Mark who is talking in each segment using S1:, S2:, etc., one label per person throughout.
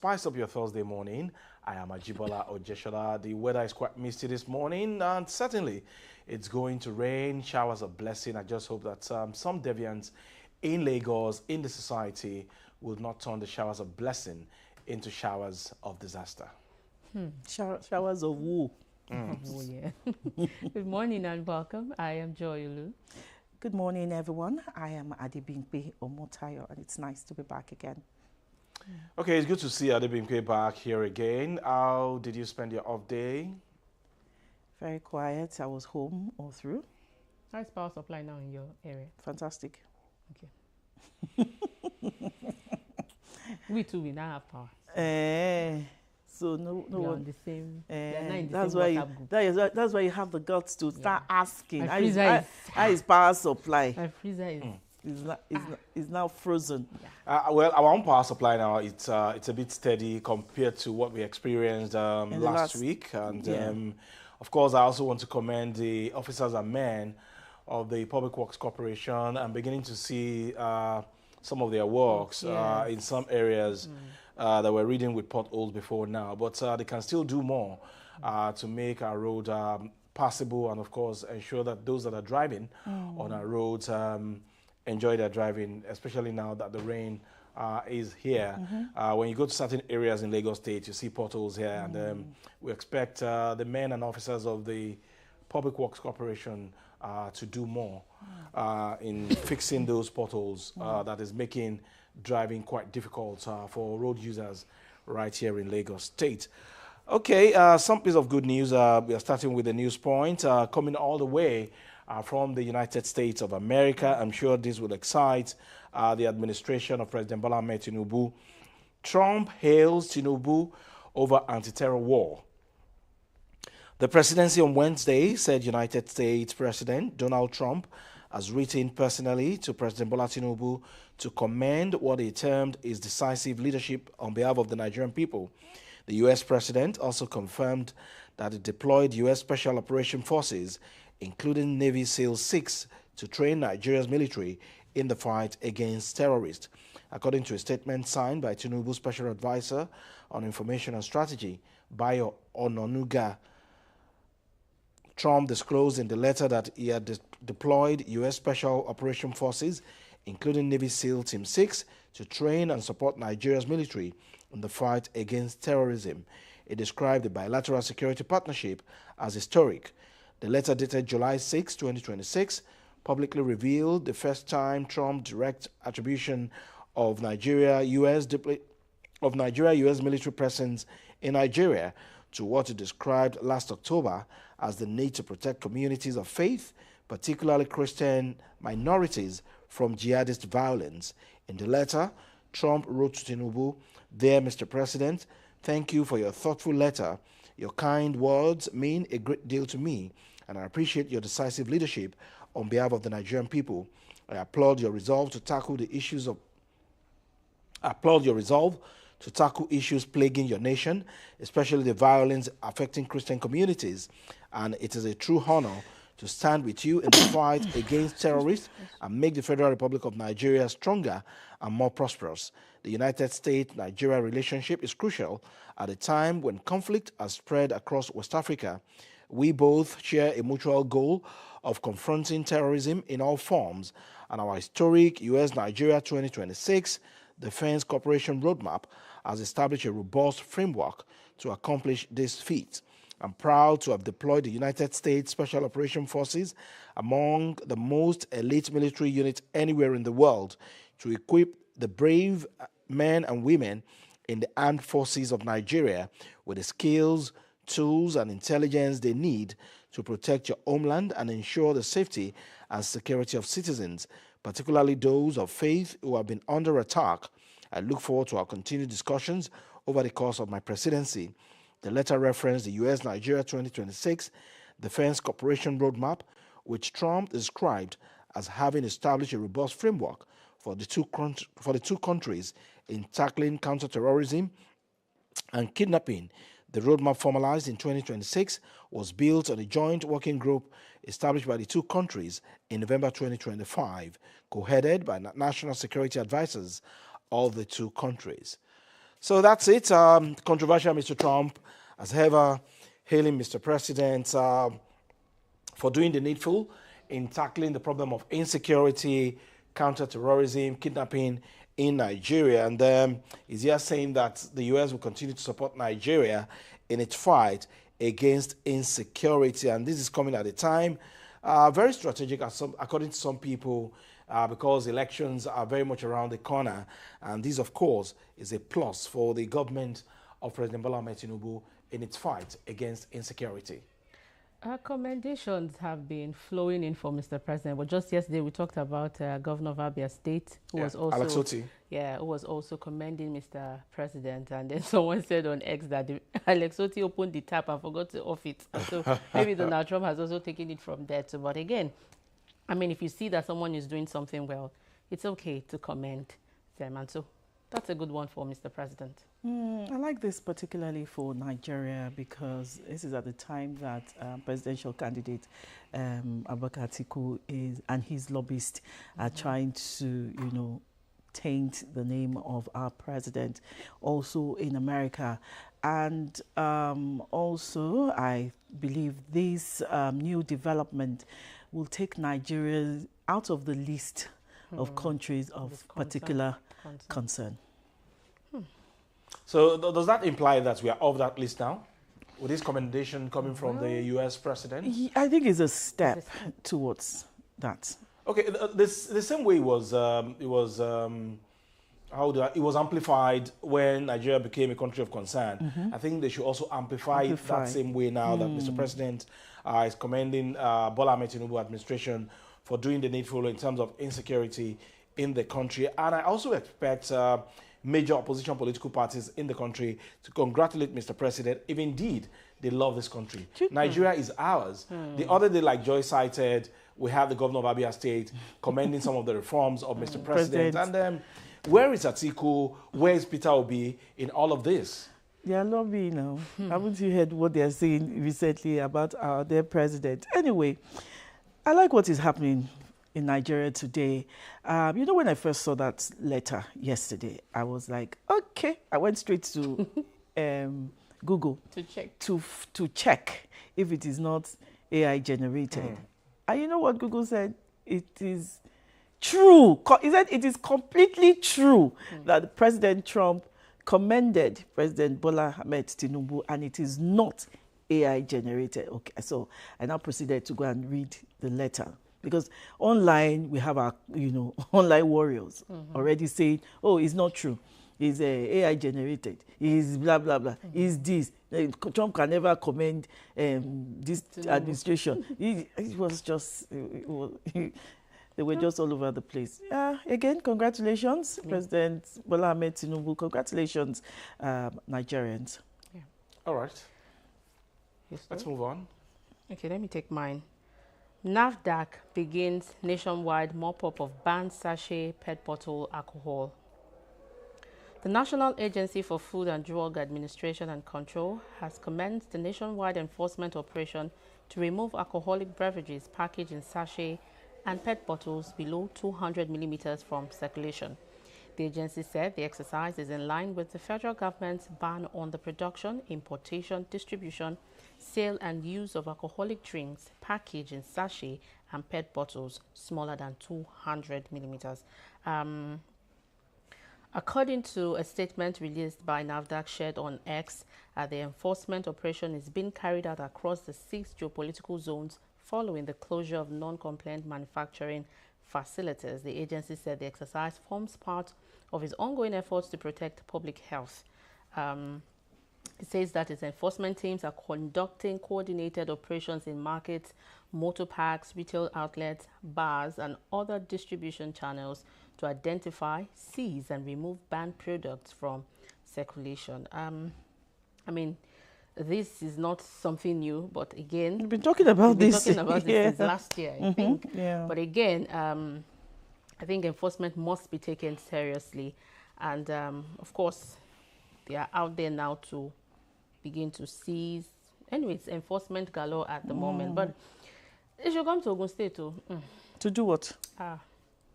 S1: Spice up your Thursday morning. I am Ajibola Ojeshola. The weather is quite misty this morning, and certainly it's going to rain, showers of blessing. I just hope that some deviants in Lagos, in the society, will not turn the showers of blessing into showers of disaster.
S2: Showers of woe.
S3: Oh, yeah. Good morning and welcome. I am Joy Ulu.
S2: Good morning, everyone. I am Adibimpe Omotayo, and it's nice to be back again.
S1: Okay, it's good to see Adebimpe back here again. How did you spend your off day?
S2: Very quiet. I was home all through.
S3: How's power supply now in your area?
S2: Fantastic.
S3: Okay. We too, we now have power.
S2: So no
S3: We are
S2: one.
S3: on the same. We are not in the
S2: That's
S3: same
S2: why you,
S3: WhatsApp group.
S2: that's why you have the guts to start asking.
S3: My
S2: How
S3: freezer
S2: is power supply?
S3: My freezer is.
S2: Is now frozen.
S1: Well, our own power supply now, it's a bit steady compared to what we experienced last week. And of course, I also want to commend the officers and men of the Public Works Corporation. I'm beginning to see some of their works in some areas that were reading with potholes before now. But they can still do more to make our road passable and, of course, ensure that those that are driving on our roads enjoy their driving, especially now that the rain is here. When you go to certain areas in Lagos State, you see potholes here, and we expect the men and officers of the Public Works Corporation to do more in fixing those potholes that is making driving quite difficult for road users right here in Lagos State. Okay, some piece of good news. We are starting with the news point coming all the way from the United States of America. I'm sure this will excite the administration of President Bola Ahmed Tinubu. Trump hails Tinubu over anti-terror war. The presidency on Wednesday said United States President Donald Trump has written personally to President Bola Tinubu to commend what he termed his decisive leadership on behalf of the Nigerian people. The U.S. president also confirmed that he deployed U.S. Special Operation Forces, including Navy SEAL 6, to train Nigeria's military in the fight against terrorists. According to a statement signed by Tinubu's Special Advisor on Information and Strategy, Bayo Ononuga, Trump disclosed in the letter that he had deployed U.S. Special Operation Forces, including Navy SEAL Team 6, to train and support Nigeria's military in the fight against terrorism. He described the bilateral security partnership as historic. The letter dated July 6, 2026, publicly revealed the first time Trump direct attribution of Nigeria-U.S. military presence in Nigeria to what he described last October as the need to protect communities of faith, particularly Christian minorities, from jihadist violence. In the letter, Trump wrote to Tinubu, "Dear Mr. President, thank you for your thoughtful letter. Your kind words mean a great deal to me, and I appreciate your decisive leadership on behalf of the Nigerian people. I applaud your resolve to tackle issues plaguing your nation, especially the violence affecting Christian communities, and it is a true honor to stand with you in the fight against terrorists and make the Federal Republic of Nigeria stronger and more prosperous. The United States-Nigeria relationship is crucial at a time when conflict has spread across West Africa. We both share a mutual goal of confronting terrorism in all forms, and our historic U.S.-Nigeria 2026 Defense Cooperation Roadmap has established a robust framework to accomplish this feat. I'm proud to have deployed the United States Special Operation Forces, among the most elite military units anywhere in the world, to equip the brave men and women in the armed forces of Nigeria with the skills, tools, and intelligence they need to protect your homeland and ensure the safety and security of citizens, particularly those of faith who have been under attack. I look forward to our continued discussions over the course of my presidency." The letter referenced the U.S.-Nigeria 2026 Defense Cooperation Roadmap, which Trump described as having established a robust framework for the two countries in tackling counterterrorism and kidnapping. The roadmap, formalized in 2026, was built on a joint working group established by the two countries in November 2025, co-headed by national security advisors of the two countries. So that's it. Controversial Mr. Trump, as ever, hailing Mr. President for doing the needful in tackling the problem of insecurity, counter-terrorism, kidnapping in Nigeria. And he's here saying that the U.S. will continue to support Nigeria in its fight against insecurity. And this is coming at a time very strategic, according to some people, because elections are very much around the corner. And this, of course, is a plus for the government of President Bola Ahmed Tinubu in its fight against insecurity.
S3: Commendations have been flowing in for Mr. President. But just yesterday, we talked about Governor of Abia State, who was also
S1: Alex Oti.
S3: Yeah, who was also commending Mr. President. And then someone said on X that Alex Oti opened the tap and forgot to off it. So maybe Donald Trump has also taken it from there too. But again, I mean, if you see that someone is doing something well, it's okay to commend them. And so that's a good one for Mr. President.
S2: I like this particularly for Nigeria because this is at the time that presidential candidate Abubakar Atiku and his lobbyists are trying to, taint the name of our president, also in America. And also, I believe this new development will take Nigeria out of the list of countries of particular concern.
S1: So does that imply that we are off that list now? With this commendation coming from the U.S. president?
S2: I think it's a step towards that.
S1: Okay, the same way it was amplified when Nigeria became a country of concern. I think they should also amplify that same way now that Mr. President is commending Bola Ahmed Tinubu administration for doing the needful in terms of insecurity in the country. And I also expect major opposition political parties in the country to congratulate Mr. President if indeed they love this country. Nigeria is ours. The other day, like Joy cited, we have the governor of Abia State commending some of the reforms of Mr. President. And where is Atiku? Where is Peter Obi in all of this?
S2: They are lobbying now. Haven't you heard what they are saying recently about their president? Anyway, I like what is happening in Nigeria today. When I first saw that letter yesterday, I was like, okay. I went straight to Google to check if it is not AI generated. And you know what Google said? It is true. He said it is completely true that President Trump commended President Bola Ahmed Tinubu, and it is not AI generated. Okay, so I now proceeded to go and read the letter. Because online, we have our, online warriors already saying, oh, it's not true. It's AI generated. It's blah, blah, blah. It's this. Trump can never commend this administration. It was just, they were just all over the place. Again, congratulations, President Bola Ahmed Tinubu. Congratulations, Nigerians.
S3: Yeah.
S1: All right. Let's move on.
S3: Okay, let me take mine. NAFDAC begins nationwide mop-up of banned sachet PET bottle alcohol. The National Agency for Food and Drug Administration and Control has commenced the nationwide enforcement operation to remove alcoholic beverages packaged in sachet and PET bottles below 200 millimeters from circulation. The agency said the exercise is in line with the federal government's ban on the production, importation, distribution, sale and use of alcoholic drinks packaged in sachet and PET bottles smaller than 200 millimeters. According to a statement released by NAFDAC shared on X, the enforcement operation is being carried out across the 6 geopolitical zones following the closure of non-compliant manufacturing facilities. The agency said the exercise forms part of its ongoing efforts to protect public health. It says that its enforcement teams are conducting coordinated operations in markets, motor parks, retail outlets, bars, and other distribution channels to identify, seize, and remove banned products from circulation. I mean, this is not something new, but again,
S2: we've been talking about this
S3: since last year, I think. Yeah. But again, I think enforcement must be taken seriously, and of course, they are out there now to begin to seize. Anyway, it's enforcement galore at the moment, but they should come to Ogun State too.
S2: To do what?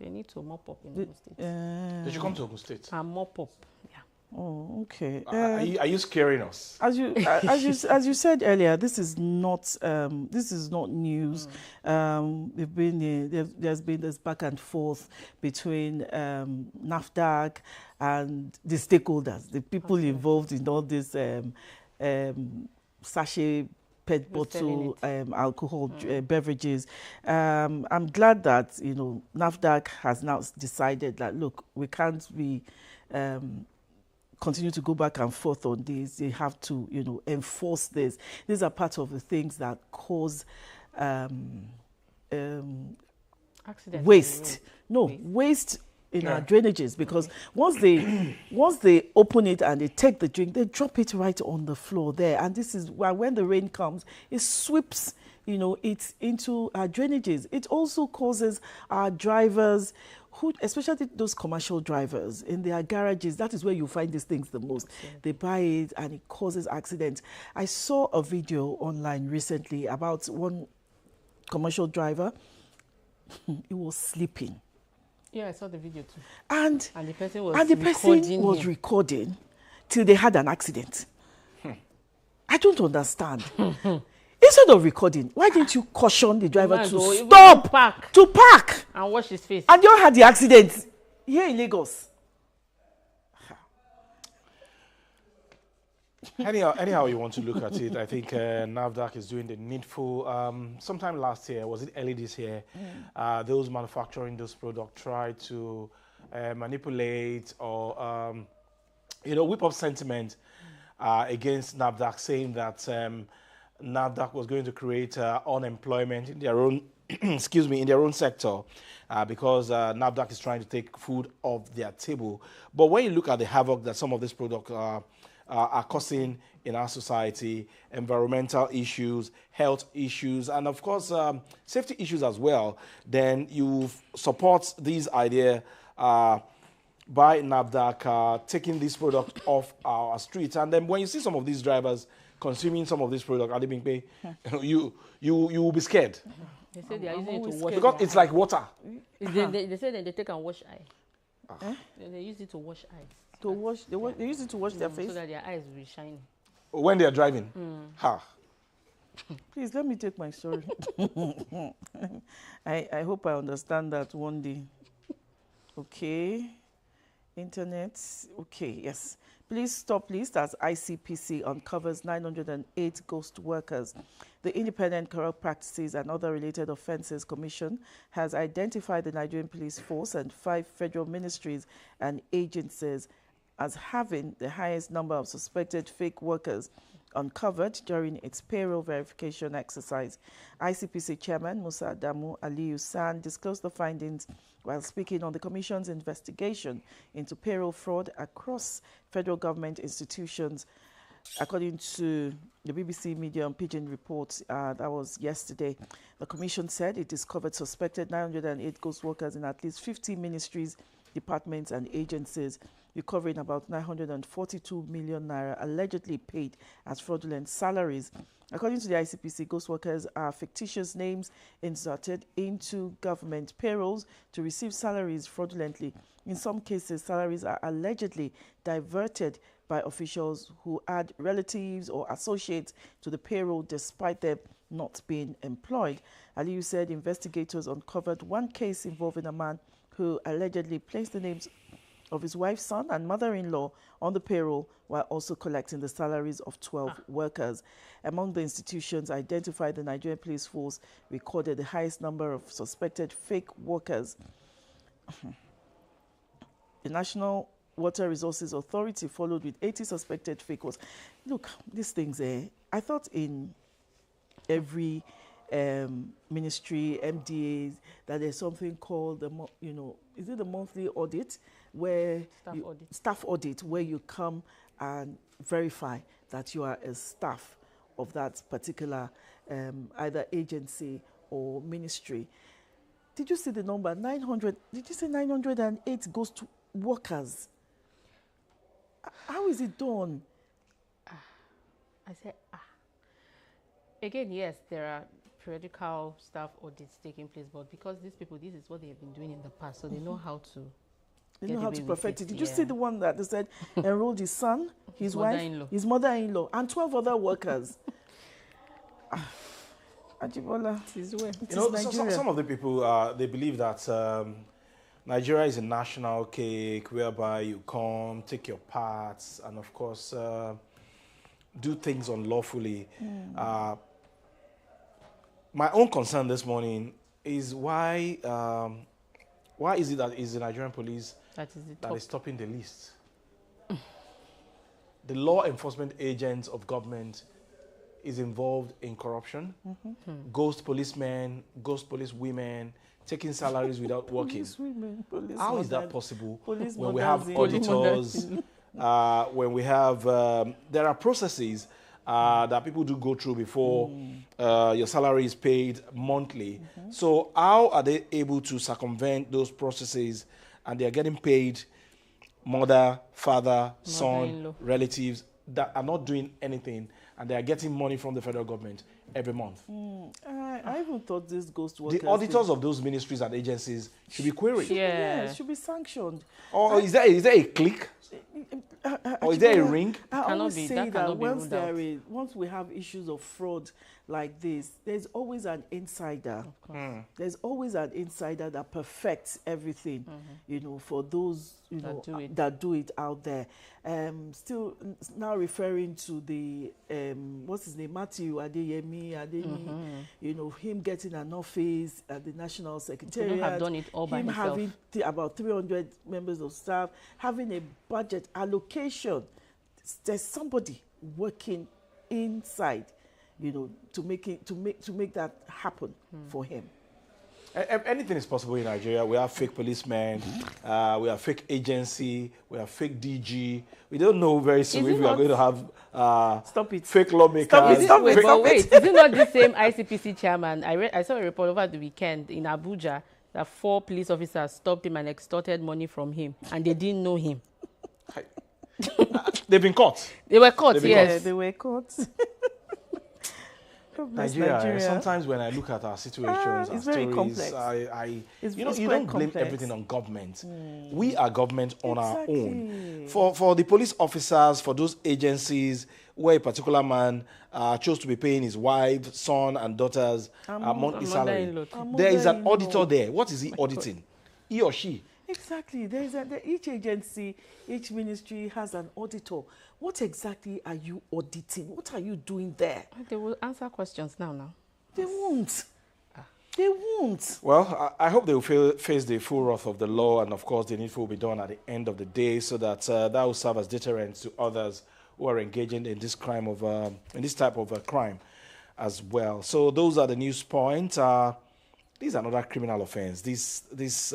S3: They need to mop up in Ogun State.
S1: They should come to Ogun State.
S3: And mop up, yeah.
S2: Oh, okay.
S1: Are you scaring us?
S2: As you said earlier, this is not news. There's been this back and forth between NAFDAC and the stakeholders, the people involved in all this sachet PET bottle alcohol beverages. I'm glad that NAFDAC has now decided that look, we can't be continue to go back and forth on this. They have to enforce this. These are part of the things that cause waste. Waste in our drainages, because once they open it and they take the drink, they drop it right on the floor there, and this is why when the rain comes, it sweeps it into our drainages. It also causes our drivers, especially those commercial drivers in their garages, that is where you find these things the most. They buy it and it causes accidents. I saw a video online recently about one commercial driver. He was sleeping.
S3: Yeah, I saw the video too.
S2: And
S3: the person
S2: was recording till they had an accident. I don't understand. Instead of recording, why didn't you caution the driver to stop, to park
S3: and wash his face?
S2: And you all had the accident here in Lagos.
S1: Anyhow you want to look at it, I think NAFDAC is doing the needful. Sometime last year, was it early this year, those manufacturing those products tried to manipulate or whip up sentiment against NAFDAC, saying that NAFDAC was going to create unemployment in their own in their own sector because NAFDAC is trying to take food off their table. But when you look at the havoc that some of these products are causing in our society, environmental issues, health issues, and of course safety issues as well, then you support this idea by NAFDAC taking this product off our streets. And then when you see some of these drivers consuming some of this product, you will be scared.
S3: They say they are using it to wash.
S1: Because it's like water.
S3: They say that they take and wash eye. They use it to wash eyes.
S2: They use it to wash their face?
S3: So that their eyes will be shining.
S1: When they are driving?
S2: Please, let me take my story. I hope I understand that one day. Okay. Internet. Okay, yes. Police stop list as ICPC uncovers 908 ghost workers. The Independent Corrupt Practices and Other Related Offences Commission has identified the Nigerian Police Force and 5 federal ministries and agencies as having the highest number of suspected fake workers uncovered during its payroll verification exercise. ICPC Chairman Musa Adamu Aliyu San disclosed the findings while speaking on the Commission's investigation into payroll fraud across federal government institutions. According to the BBC Media and Pidgin report that was yesterday, the Commission said it discovered suspected 908 ghost workers in at least 50 ministries, departments and agencies, recovering about 942 million naira allegedly paid as fraudulent salaries. According to the ICPC, ghost workers are fictitious names inserted into government payrolls to receive salaries fraudulently. In some cases, salaries are allegedly diverted by officials who add relatives or associates to the payroll despite them not being employed. Aliyu said investigators uncovered one case involving a man who allegedly placed the names of his wife's son and mother-in-law on the payroll while also collecting the salaries of 12 workers. Among the institutions identified, the Nigerian Police Force recorded the highest number of suspected fake workers. The National Water Resources Authority followed with 80 suspected fake workers. Look, these things, I thought in every ministry, MDAs, that there's something called, is it the monthly audit? Where staff audit, where you come and verify that you are a staff of that particular either agency or ministry. Did you see the number? 900, did you say 908 ghost workers? How is it done?
S3: I said, Again, yes, there are periodical staff audits taking place, but because these people, this is what they have been doing in the past, so they know how to
S2: They know how to perfect it. Did you see the one that they said enrolled his son, his wife, his mother-in-law, and 12 other workers? Ajibola,
S1: some of the people, they believe that Nigeria is a national cake whereby you come, take your parts, and of course, do things unlawfully. My own concern this morning is why is it that is the Nigerian police that is topping the list? The law enforcement agents of government is involved in corruption, ghost policemen, ghost police women, taking salaries without working. How is that possible when we have auditors, when we have, there are processes that people do go through before your salary is paid monthly. So how are they able to circumvent those processes and they are getting paid mother, father, son, relatives that are not doing anything and they are getting money from the federal government every month?
S2: I even thought this goes to
S1: the auditors of those ministries and agencies should be queried.
S2: Should be sanctioned.
S1: Or is there a clique? Or is there a ring?
S2: I always say that once we have issues of fraud like this, there's always an insider. There's always an insider that perfects everything, for those that do it out there. Still now referring to the what's his name, Matthew Adeyemi, him getting an office at the National Secretariat.
S3: Have done it all by himself.
S2: Having about 300 members of staff, having a budget allocation. There's somebody working inside, to make that happen for him.
S1: Anything is possible in Nigeria. We have fake policemen, we have fake agency, we have fake DG. We don't know very soon if we are going to have fake lawmakers.
S3: Wait, is it not the same ICPC chairman? I saw a report over the weekend in Abuja that 4 police officers stopped him and extorted money from him, and they didn't know him.
S1: They've been caught.
S3: They were caught, yes.
S2: They were caught.
S1: Nigeria. Sometimes when I look at our situations,
S2: it's
S1: our
S2: very
S1: stories,
S2: complex.
S1: You don't blame everything on government. We are government on our own. For the police officers, for those agencies where a particular man chose to be paying his wife, son, and daughters monthly salary, there is an auditor there. What is he auditing? He or she?
S2: Exactly. Each agency, each ministry has an auditor. What exactly are you auditing? What are you doing there?
S3: They will answer questions now.
S2: They won't. They won't.
S1: Well, I hope they will face the full wrath of the law, and of course the needful will be done at the end of the day, so that that will serve as deterrent to others who are engaging in this crime in this type of crime as well. So those are the news points. These are another criminal offense. This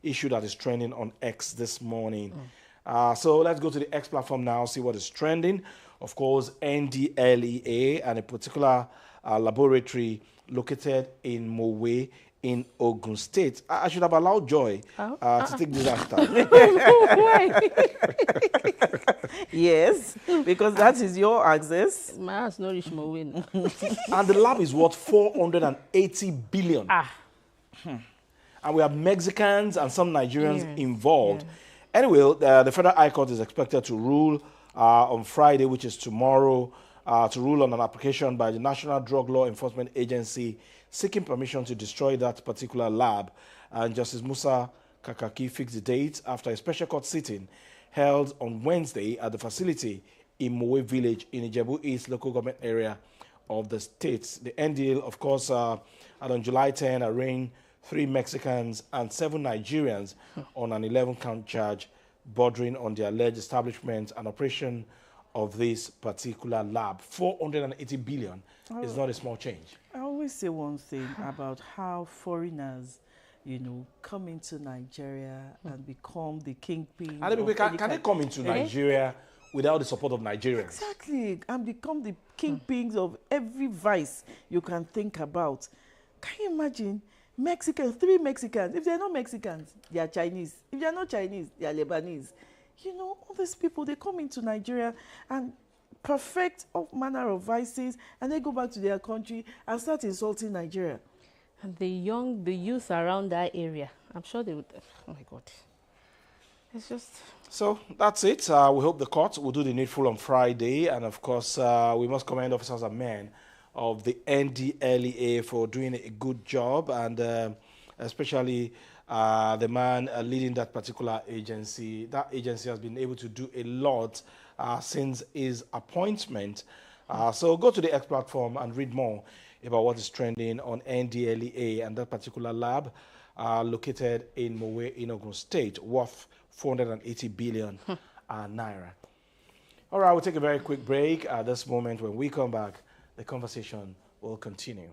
S1: issue that is trending on X this morning. So let's go to the X platform now, see what is trending. Of course, NDLEA and a particular laboratory located in Mowe in Ogun State. I should have allowed Joy to take this hashtag.
S2: Yes, because that is your access.
S3: My house no reach Mowe.
S1: And the lab is worth 480 billion. And we have Mexicans and some Nigerians involved. Anyway, the Federal High Court is expected to rule on Friday, which is tomorrow, to rule on an application by the National Drug Law Enforcement Agency seeking permission to destroy that particular lab. And Justice Musa Kakaki fixed the date after a special court sitting held on Wednesday at the facility in Mowe Village in Ijebu East local government area of the state. The end deal, of course, on July 10, arraigned 3 Mexicans and 7 Nigerians on an 11-count charge bordering on the alleged establishment and operation of this particular lab. 480 billion is not a small change.
S2: I always say one thing about how foreigners, come into Nigeria and become the kingpin.
S1: Can they come into Nigeria without the support of Nigerians?
S2: Exactly, and become the kingpins of every vice you can think about. Can you imagine? 3 Mexicans. If they're not Mexicans, they are Chinese. If they're not Chinese, they are Lebanese. All these people, they come into Nigeria and perfect all manner of vices, and they go back to their country and start insulting Nigeria.
S3: And the youth around that area, I'm sure they would, oh my God. It's just...
S1: So that's it. We hope the court will do the needful on Friday. And of course, we must commend officers and men of the NDLEA for doing a good job, and especially the man leading that particular agency. That agency has been able to do a lot since his appointment. So go to the X platform and read more about what is trending on NDLEA and that particular lab located in Mowe, in Ogun State, worth 480 billion naira. All right, we'll take a very quick break. At this moment, when we come back, the conversation will continue.